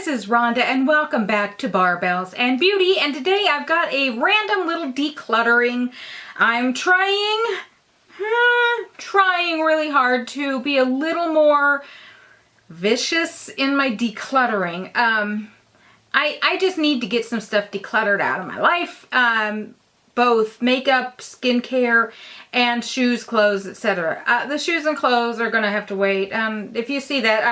this is Rhonda and welcome back to Barbells and Beauty, and today I've got a random little decluttering. I'm trying really hard to be a little more vicious in my decluttering. I just need to get some stuff decluttered out of my life, both makeup, skincare, and shoes, clothes, etc. The shoes and clothes are gonna have to wait. If you see that,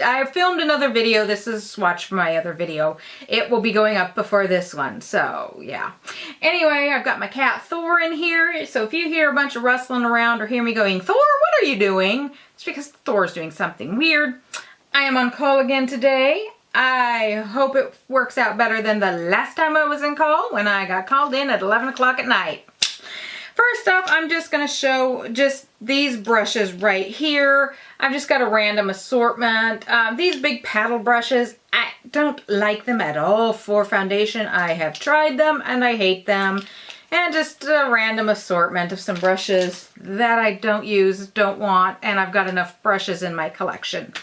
I filmed another video. This is watch for my other video. It will be going up before this one, so yeah. Anyway, I've got my cat Thor in here, so if you hear a bunch of rustling around or hear me going, Thor, what are you doing? It's because Thor's doing something weird. I am on call again today. I hope it works out better than the last time I was in call when I got called in at 11 o'clock at night. First off, I'm just going to show just these brushes right here. I've just got a random assortment. These big paddle brushes, I don't like them at all for foundation. I have tried them and I hate them. And just a random assortment of some brushes that I don't use, don't want, and I've got enough brushes in my collection.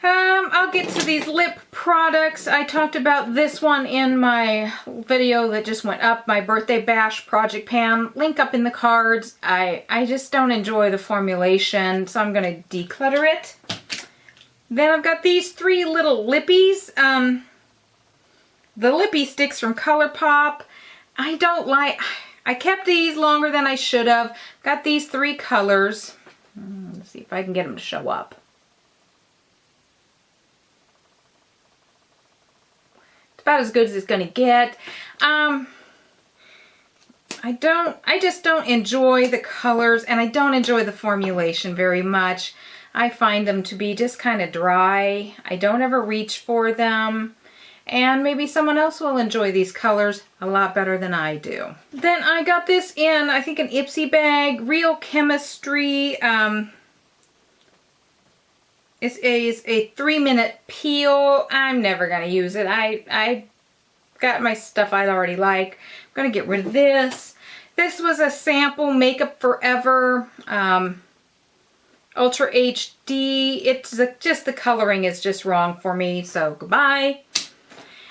I'll get to these lip products. I talked about this one in my video that just went up, my birthday bash project pan. Link up in the cards. I just don't enjoy the formulation, so I'm going to declutter it. Then I've got these three little lippies. The lippy sticks from ColourPop. I kept these longer than I should have. Got these three colors. Let's see if I can get them to show up. About as good as it's gonna get. I just don't enjoy the colors, and I don't enjoy the formulation very much. I find them to be just kind of dry. I don't ever reach for them, and maybe someone else will enjoy these colors a lot better than I do. Then I got this in, I think, an Ipsy bag, Real Chemistry. It is a 3-minute peel. I'm never going to use it. I got my stuff I already like. I'm going to get rid of this. This was a sample Makeup Forever Ultra HD. It's just the coloring is just wrong for me, so goodbye.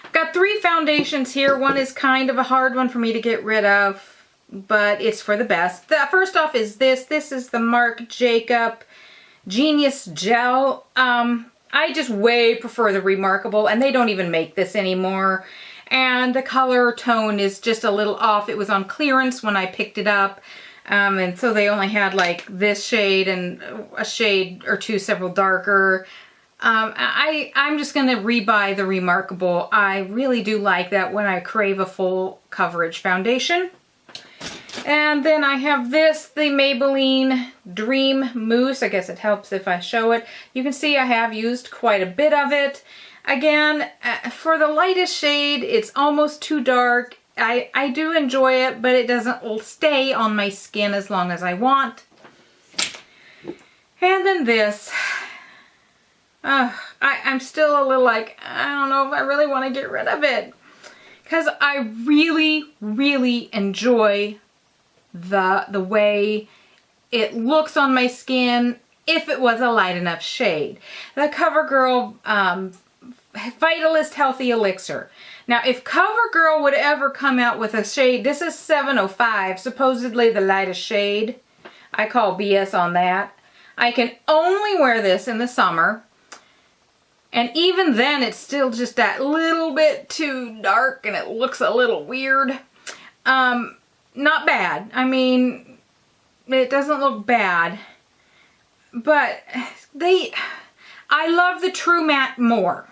I've got 3 foundations here. One is kind of a hard one for me to get rid of, but it's for the best. First off is this. This is the Marc Jacob Genius Gel. I just way prefer the Remarkable, and they don't even make this anymore. And the color tone is just a little off. It was on clearance when I picked it up. And so they only had like this shade and a shade or two, several darker. I'm just going to rebuy the Remarkable. I really do like that when I crave a full coverage foundation. And then I have this, the Maybelline Dream Mousse. I guess it helps if I show it. You can see I have used quite a bit of it. Again, for the lightest shade, it's almost too dark. I do enjoy it, but it doesn't stay on my skin as long as I want. And then this. I'm still a little like, I don't know if I really want to get rid of it. Because I really, really enjoy the way it looks on my skin if it was a light enough shade. The CoverGirl Vitalist Healthy Elixir. Now, if CoverGirl would ever come out with a shade, this is 705, supposedly the lightest shade. I call BS on that. I can only wear this in the summer, and even then it's still just that little bit too dark and it looks a little weird. Not bad. I mean, it doesn't look bad, but I love the True Matte more,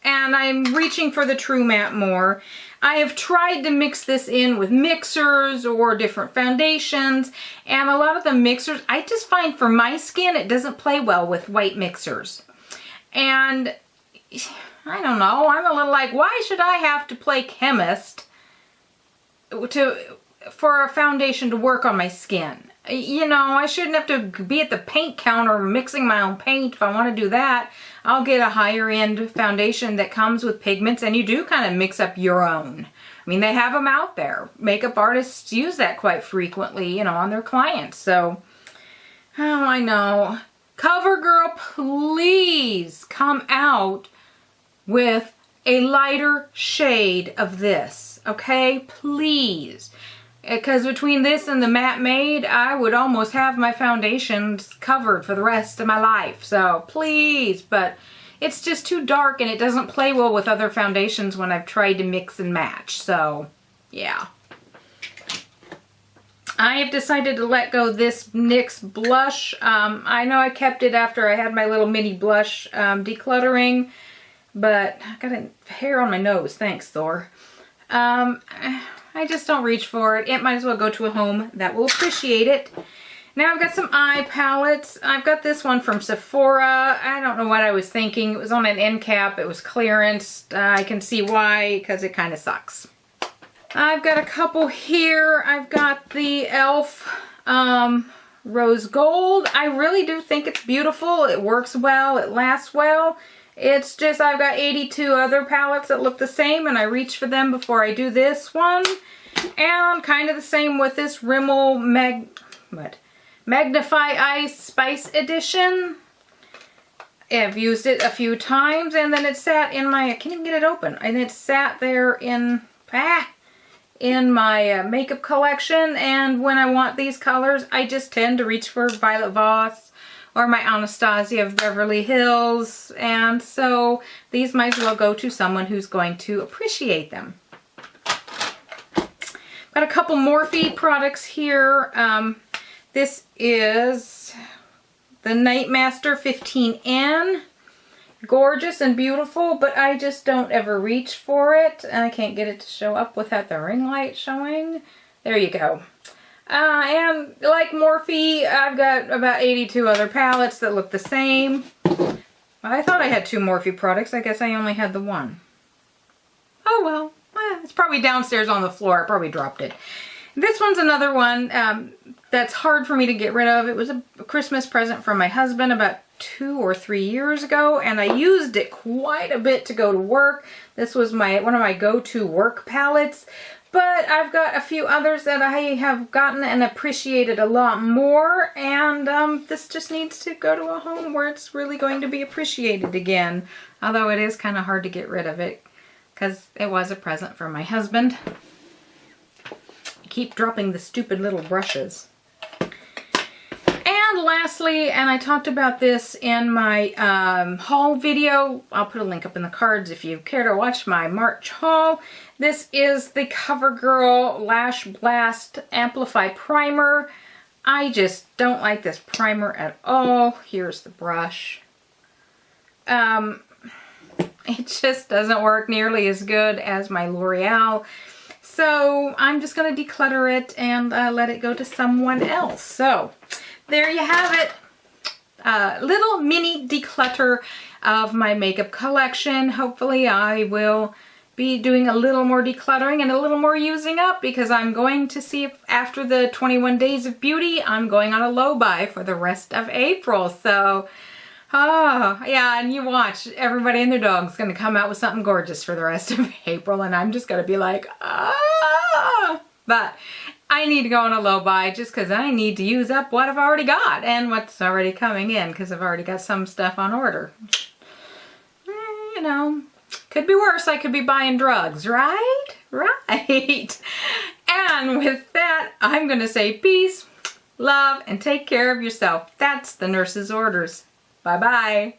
and I'm reaching for the True Matte more. I have tried to mix this in with mixers or different foundations, and a lot of the mixers, I just find for my skin, it doesn't play well with white mixers. And I don't know, I'm a little like, why should I have to play chemist for a foundation to work on my skin? You know, I shouldn't have to be at the paint counter mixing my own paint. If I want to do that, I'll get a higher end foundation that comes with pigments, and you do kind of mix up your own. I mean, they have them out there. Makeup artists use that quite frequently, you know, on their clients. So, oh, I know. CoverGirl, please come out with a lighter shade of this, okay? Please. Because between this and the matte matte, I would almost have my foundations covered for the rest of my life. So please, but it's just too dark and it doesn't play well with other foundations when I've tried to mix and match. So yeah. I have decided to let go this NYX blush. I know I kept it after I had my little mini blush decluttering, but I got a hair on my nose. Thanks, Thor. I just don't reach for it. It might as well go to a home that will appreciate it. Now I've got some eye palettes. I've got this one from Sephora. I don't know what I was thinking. It was on an end cap. It was clearance. I can see why, because it kind of sucks. I've got a couple here. I've got the e.l.f. Rose Gold. I really do think it's beautiful. It works well. It lasts well. It's just I've got 82 other palettes that look the same, and I reach for them before I do this one. And kind of the same with this Rimmel Magnify Ice Spice Edition. I've used it a few times, and then it sat in my, I can't even get it open, and it sat there in my makeup collection. And when I want these colors, I just tend to reach for Violet Voss or my Anastasia of Beverly Hills, and so these might as well go to someone who's going to appreciate them. Got a couple Morphe products here. This is the Nightmaster 15N. Gorgeous and beautiful, but I just don't ever reach for it. I can't get it to show up without the ring light showing. There you go. And like Morphe, I've got about 82 other palettes that look the same. I thought I had 2 Morphe products. I guess I only had the one. Oh well. It's probably downstairs on the floor. I probably dropped it. This one's another one that's hard for me to get rid of. It was a Christmas present from my husband about 2 or 3 years ago, and I used it quite a bit to go to work. This was one of my go-to work palettes. But I've got a few others that I have gotten and appreciated a lot more, and this just needs to go to a home where it's really going to be appreciated again. Although it is kind of hard to get rid of it, because it was a present from my husband. I keep dropping the stupid little brushes. And lastly, and I talked about this in my haul video, I'll put a link up in the cards if you care to watch my March haul. This is the CoverGirl Lash Blast Amplify Primer. I just don't like this primer at all. Here's the brush. It just doesn't work nearly as good as my L'Oreal. So I'm just going to declutter it and let it go to someone else. So there you have it. Little mini declutter of my makeup collection. Hopefully I will be doing a little more decluttering and a little more using up, because I'm going to see if after the 21 Days of Beauty, I'm going on a low buy for the rest of April. So, oh, yeah, and you watch, everybody and their dog's going to come out with something gorgeous for the rest of April, and I'm just going to be like, ah! But I need to go on a low buy just because I need to use up what I've already got and what's already coming in, because I've already got some stuff on order. You know, could be worse. I could be buying drugs, right? Right. And with that, I'm going to say peace, love, and take care of yourself. That's the nurse's orders. Bye-bye.